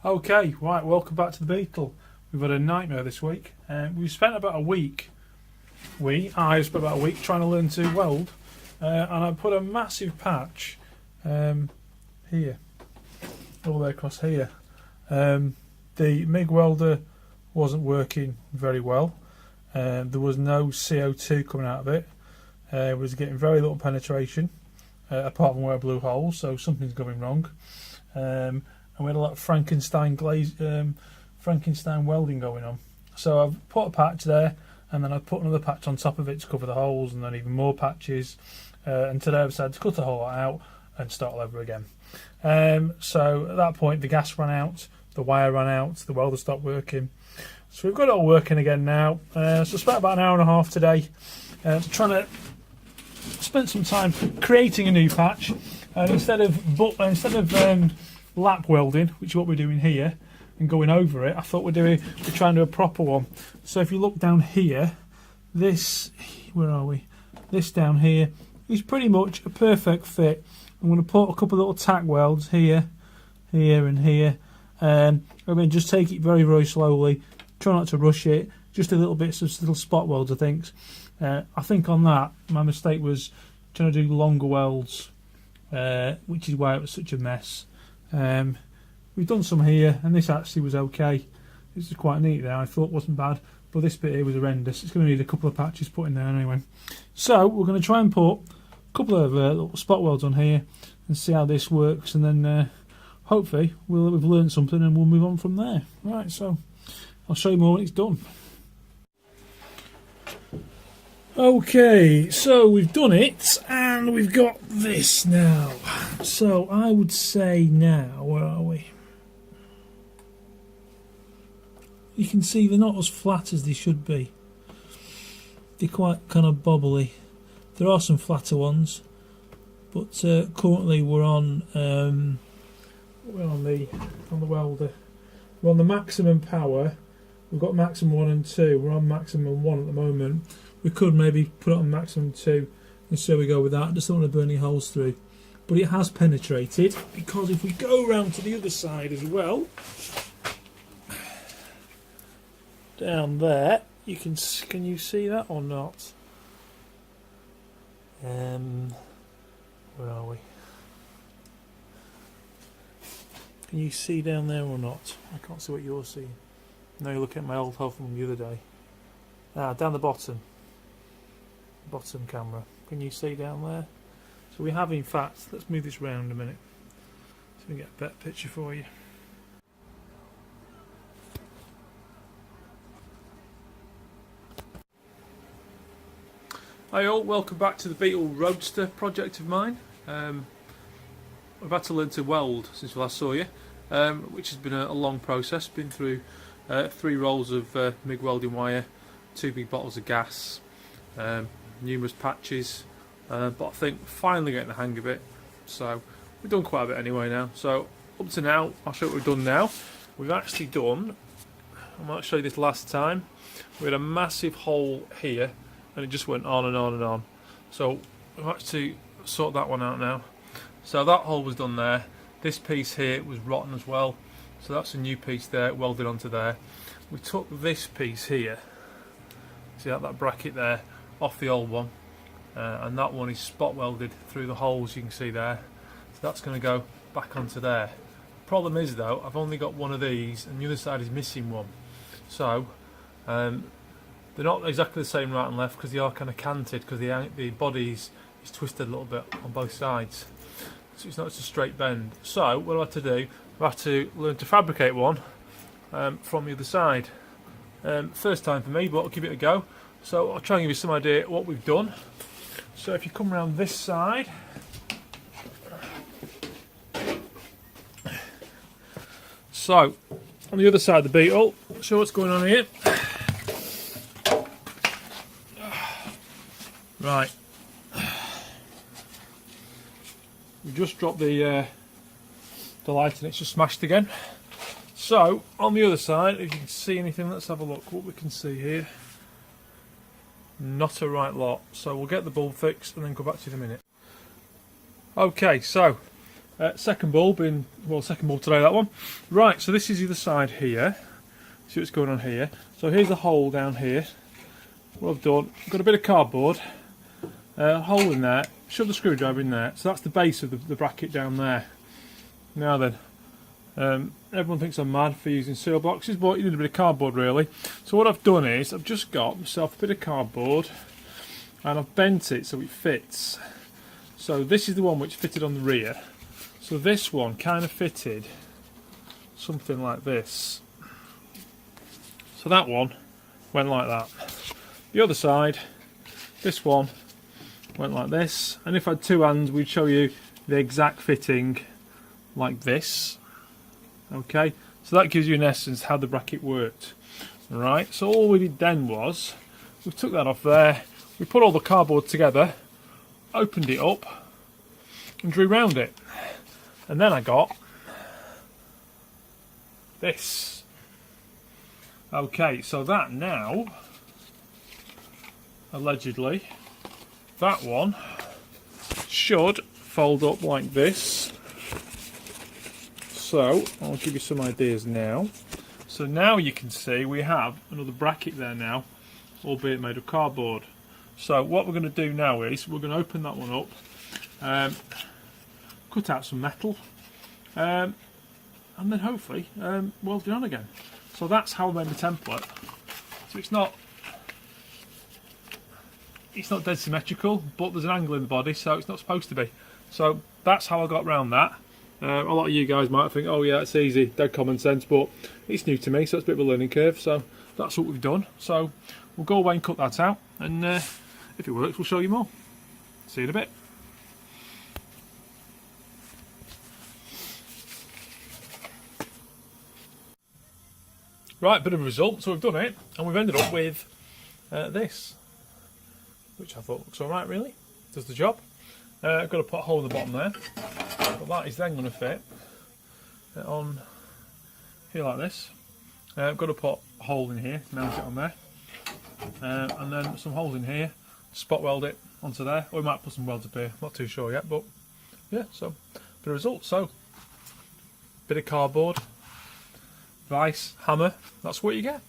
Okay, right, welcome back to the Beetle. We've had a nightmare this week. We've spent about a week, I spent about a week trying to learn to weld, and I put a massive patch here, all the way across here. The MIG welder wasn't working very well. There was no CO2 coming out of it. It was getting very little penetration, apart from where I blew holes, so something's going wrong. And we had a lot of Frankenstein welding going on. So I've put a patch there, and then I've put another patch on top of it to cover the holes, and then even more patches. And today I've decided to cut the whole lot out and start all over again. So at that point the gas ran out, the wire ran out, the welder stopped working. So we've got it all working again now. So I spent about an hour and a half today trying to spend some time creating a new patch. And instead of lap welding, which is what we're doing here, and going over it, I thought we're trying to do a proper one. So if you look down here, this down here is pretty much a perfect fit. I'm going to put a couple of little tack welds here, here and here. I mean, just take it very, very slowly. Try not to rush it. Just a little bits of little spot welds, I think. I think on that, my mistake was trying to do longer welds, which is why it was such a mess. We've done some here, and this actually was okay. This is quite neat there. I thought wasn't bad, but this bit here was horrendous. It's going to need a couple of patches put in there anyway. So we're going to try and put a couple of little spot welds on here and see how this works, and then hopefully we've learned something and we'll move on from there. Right, so I'll show you more when it's done. Okay, so we've done it, and we've got this now. So I would say now, where are we? You can see they're not as flat as they should be. They're quite kind of bobbly. There are some flatter ones, but currently we're on the welder. We're on the maximum power. We've got maximum 1 and 2. We're on maximum 1 at the moment. We could maybe put it on maximum 2 and so we go with that. I just don't want to burn any holes through. But it has penetrated, because if we go around to the other side as well, down there, can you see that or not? Where are we? Can you see down there or not? I can't see what you're seeing. No, you're looking at my old hole from the other day. Down the bottom camera. Can you see down there? So we have, in fact, let's move this round a minute so we can get a better picture for you. Hi all, welcome back to the Beetle roadster project of mine. I've had to learn to weld since we last saw you, which has been a long process. Been through 3 rolls of MIG welding wire, 2 big bottles of gas, numerous patches, but I think finally getting the hang of it. So we've done quite a bit anyway now. So up to now, I'll show you what we've done now. We've actually done, I might show you this last time, we had a massive hole here and it just went on and on and on. So we've actually sorted that one out now. So that hole was done there. This piece here was rotten as well. So that's a new piece there, welded onto there. We took this piece here, see that bracket there, off the old one, and that one is spot welded through the holes you can see there. So that's going to go back onto there. Problem is though, I've only got one of these and the other side is missing one. So they're not exactly the same right and left, because they are kind of canted, because the body is twisted a little bit on both sides. So it's not just a straight bend. So what I had to do, I had to learn to fabricate one from the other side. First time for me, but I'll give it a go. So I'll try and give you some idea what we've done. So if you come around this side, so on the other side of the Beetle, I'll show what's going on here. Right, we just dropped the light and it's just smashed again. So on the other side, if you can see anything, let's have a look what we can see here. Not a right lot, so we'll get the bulb fixed and then go back to you in a minute. Okay, so Second bulb in, well, second bulb today, that one. Right, so this is the other side here. See what's going on here. So here's the hole down here. What I've done, I've got a bit of cardboard, hole in there, shove the screwdriver in there. So that's the base of the bracket down there. Now then, everyone thinks I'm mad for using seal boxes, but you need a bit of cardboard really. So what I've done is, I've just got myself a bit of cardboard and I've bent it so it fits. So this is the one which fitted on the rear. So this one kind of fitted something like this. So that one went like that. The other side, this one went like this. And if I had two hands, we'd show you the exact fitting like this. Okay, so that gives you in essence how the bracket worked. Alright, so all we did then was, we took that off there, we put all the cardboard together, opened it up, and drew round it. And then I got this. Okay, so that now, allegedly, that one should fold up like this. So, I'll give you some ideas now. So now you can see we have another bracket there now, albeit made of cardboard. So what we're going to do now is, we're going to open that one up, cut out some metal, and then hopefully weld it on again. So that's how I made the template. So it's not dead symmetrical, but there's an angle in the body, so it's not supposed to be. So that's how I got around that. A lot of you guys might think, oh yeah, it's easy, dead common sense, but it's new to me, so it's a bit of a learning curve. So that's what we've done. So we'll go away and cut that out, and if it works, we'll show you more. See you in a bit. Right, bit of a result. So we've done it, and we've ended up with this, which I thought looks alright really. Does the job. I've got to put a hole in the bottom there, but that is then going to fit on here like this. I've got to put a hole in here, mount it on there, and then some holes in here, spot weld it onto there, or we might put some welds up here, not too sure yet, but yeah, so the result. So bit of cardboard, vice, hammer, that's what you get.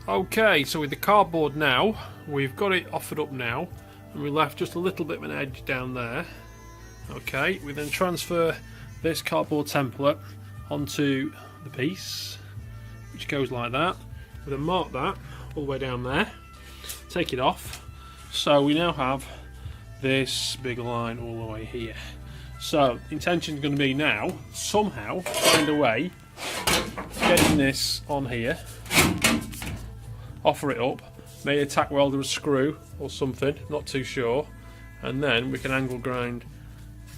Okay, so with the cardboard now, we've got it offered up now, and we left just a little bit of an edge down there. Okay, we then transfer this cardboard template onto the piece, which goes like that. We then mark that all the way down there, take it off, so we now have this big line all the way here. So the intention is going to be now, somehow, find a way getting this on here, offer it up, maybe a tack welder, a screw or something, not too sure, and then we can angle grind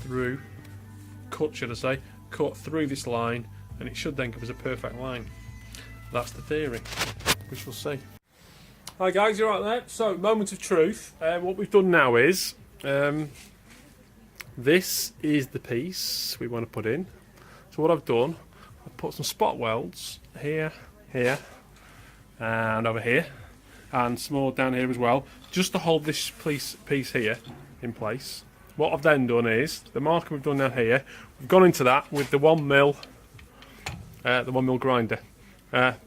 through, cut should I say, cut through this line, and it should then give us a perfect line. That's the theory. We shall see. Hi guys, you're right there. So, moment of truth. What we've done now is, this is the piece we want to put in. So what I've done, I've put some spot welds here, here, and over here, and some more down here as well, just to hold this piece here in place. What I've then done is, the marking we've done down here, we've gone into that with the 1mm grinder.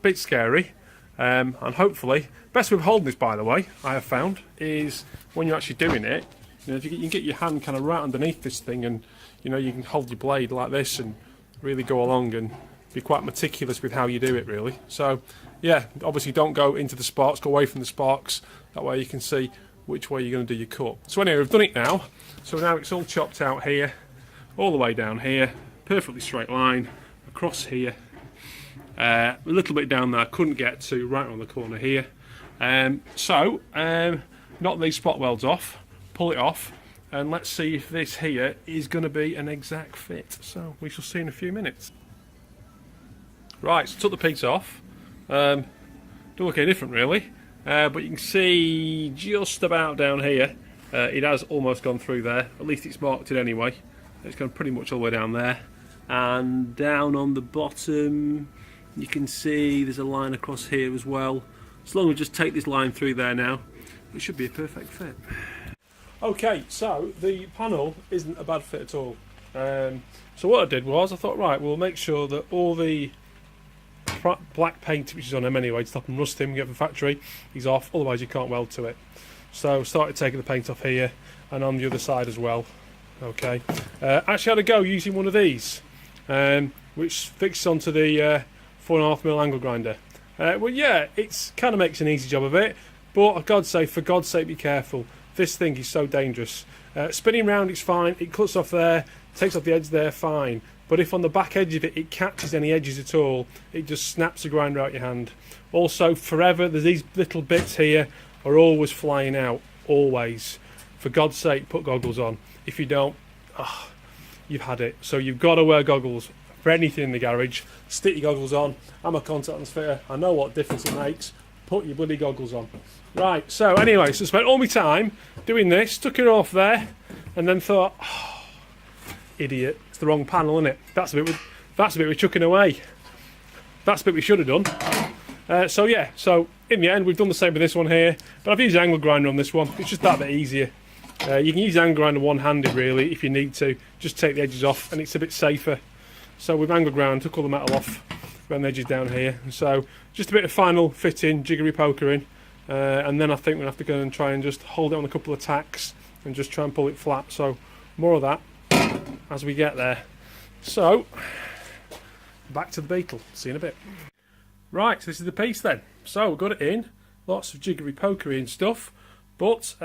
Bit scary, and hopefully, best way of holding this, by the way, I have found, is when you're actually doing it, you know, if you can get your hand kind of right underneath this thing, and you know, you can hold your blade like this and really go along and be quite meticulous with how you do it really. So yeah, obviously don't go into the sparks, go away from the sparks, that way you can see which way you're going to do your cut. So anyway, we've done it now, so now it's all chopped out here, all the way down here, perfectly straight line, across here, a little bit down there I couldn't get to, right on the corner here. Knock these spot welds off, pull it off, and let's see if this here is going to be an exact fit. So we shall see in a few minutes. Right, so took the piece off. Don't look any different really, but you can see just about down here, it has almost gone through there. At least it's marked it anyway. It's gone pretty much all the way down there, and down on the bottom you can see there's a line across here as well. As long as we just take this line through there now, it should be a perfect fit. Okay, so the panel isn't a bad fit at all. So what I did was I thought, right, we'll make sure that all the black paint which is on them anyway to stop them rusting, get from the factory, is off, otherwise you can't weld to it. So started taking the paint off here and on the other side as well. Okay, actually had a go using one of these, which fixes onto the 4.5mm angle grinder. Well, yeah, it kind of makes an easy job of it, but for God's sake, be careful. This thing is so dangerous. Spinning round, it's fine. It cuts off there, takes off the edge there, fine. But if on the back edge of it, it catches any edges at all, it just snaps the grinder out your hand. Also, forever, there's these little bits here are always flying out, always. For God's sake, put goggles on. If you don't, you've had it. So you've got to wear goggles for anything in the garage. Stick your goggles on. I'm a contact lens fitter. I know what difference it makes. Put your bloody goggles on. Right, so anyway, so I spent all my time doing this, took it off there, and then thought, idiot, it's the wrong panel, isn't it? That's the bit we're chucking away. That's the bit we should have done. So yeah, so in the end, we've done the same with this one here, but I've used the angle grinder on this one. It's just that bit easier. You can use the angle grinder one-handed, really, if you need to. Just take the edges off, and it's a bit safer. So with angle grinder, took all the metal off, around the edges down here. So just a bit of final fitting, jiggery pokering, and then I think we'll have to go and try and just hold it on a couple of tacks and just try and pull it flat. So more of that as we get there. So back to the Beetle. See you in a bit. Right, so this is the piece then. So we've got it in, lots of jiggery pokery and stuff, but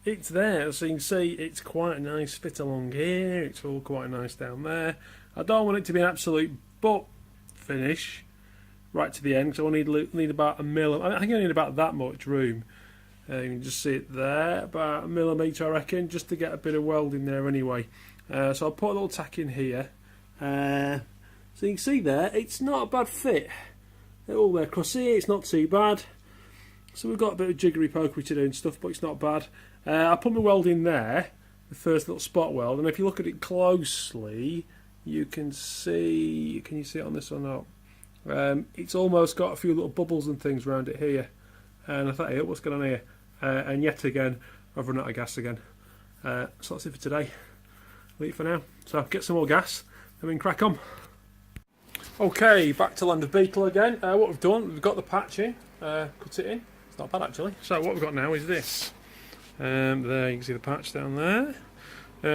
it's there. As you can see, it's quite a nice fit along here. It's all quite nice down there. I don't want it to be an absolute butt finish right to the end, because I need about a I think I need about that much room. You can just see it there, about 1 millimetre I reckon, just to get a bit of welding there anyway. So I'll put a little tack in here. So you can see there, it's not a bad fit. They're all there across here, it's not too bad. So we've got a bit of jiggery pokery to do and stuff, but it's not bad. I put my weld in there, the first little spot weld, and if you look at it closely, you can see, can you see it on this or not? It's almost got a few little bubbles and things around it here. And I thought, hey, what's going on here? And yet again, I've run out of gas again. So that's it for today. Leave it for now. So get some more gas and we can crack on. Okay, back to Land of Beetle again. What we've done, we've got the patch in, cut it in. It's not bad actually. So what we've got now is this. There you can see the patch down there.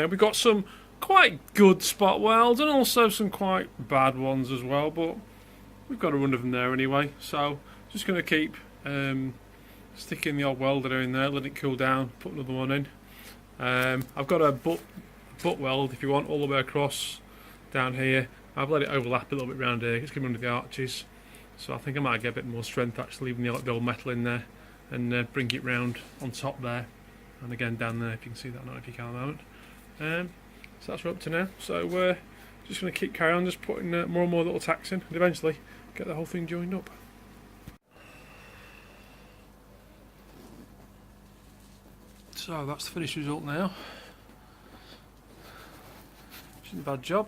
We've got some quite good spot welds and also some quite bad ones as well, but we've got a run of them there anyway. So just going to keep sticking the old welder in there, let it cool down, put another one in. I've got a butt weld if you want all the way across down here. I've let it overlap a little bit around here. It's coming under the arches, so I think I might get a bit more strength actually, leaving the old metal in there and bring it round on top there, and again down there if you can see that. Not if you can at the moment. So that's what we're up to now. So just going to keep carrying on, just putting more and more little tacks in, and eventually get the whole thing joined up. So that's the finished result now. Isn't a bad job.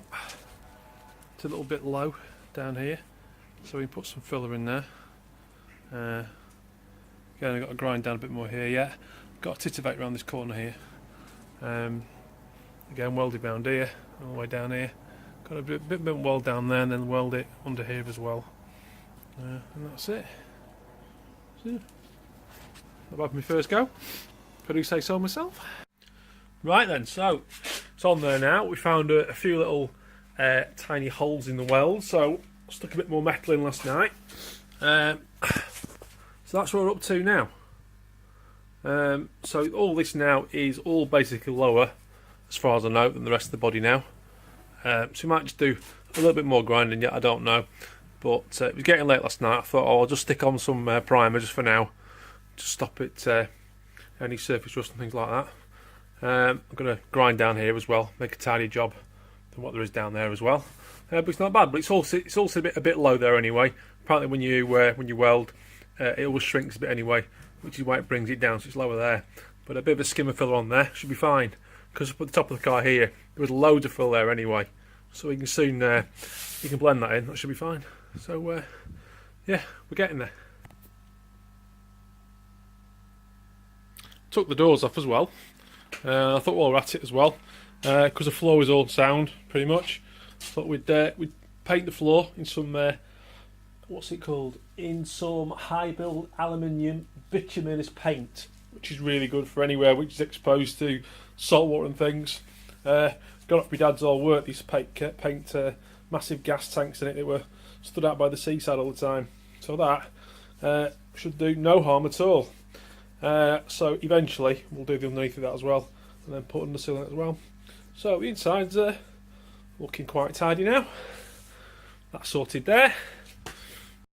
It's a little bit low down here, so we can put some filler in there. Again, I've got to grind down a bit more here yet. Got a titivate around this corner here. Again, welded round here, all the way down here. Got a bit of weld down there, and then weld it under here as well. And that's it. So, not bad for my first go. If I do say so myself. Right then, so it's on there now. We found a few little tiny holes in the weld, so I stuck a bit more metal in last night. So that's what we're up to now. So all this now is all basically lower, as far as I know, than the rest of the body now. So we might just do a little bit more grinding yet, I don't know. But it was getting late last night. I thought, oh, I'll just stick on some primer just for now, just stop it any surface rust and things like that. I'm going to grind down here as well, make a tidier job than what there is down there as well. But it's not bad. But it's also a bit low there anyway. Apparently, when you weld, it always shrinks a bit anyway, which is why it brings it down, so it's lower there. But a bit of a skimmer filler on there should be fine, because up at the top of the car here, there was loads of fill there anyway. So we can soon you can blend that in. That should be fine. So yeah, we're getting there. Took the doors off as well. I thought while we're at it as well, because the floor is all sound pretty much, I thought we'd paint the floor in some what's it called? In some high build aluminium bituminous paint, which is really good for anywhere which is exposed to salt water and things. Got off my dad's old work. These paint massive gas tanks in it that were stood out by the seaside all the time. So that should do no harm at all. So eventually we'll do the underneath of that as well, and then put under the ceiling as well. So the inside's looking quite tidy now. That's sorted there.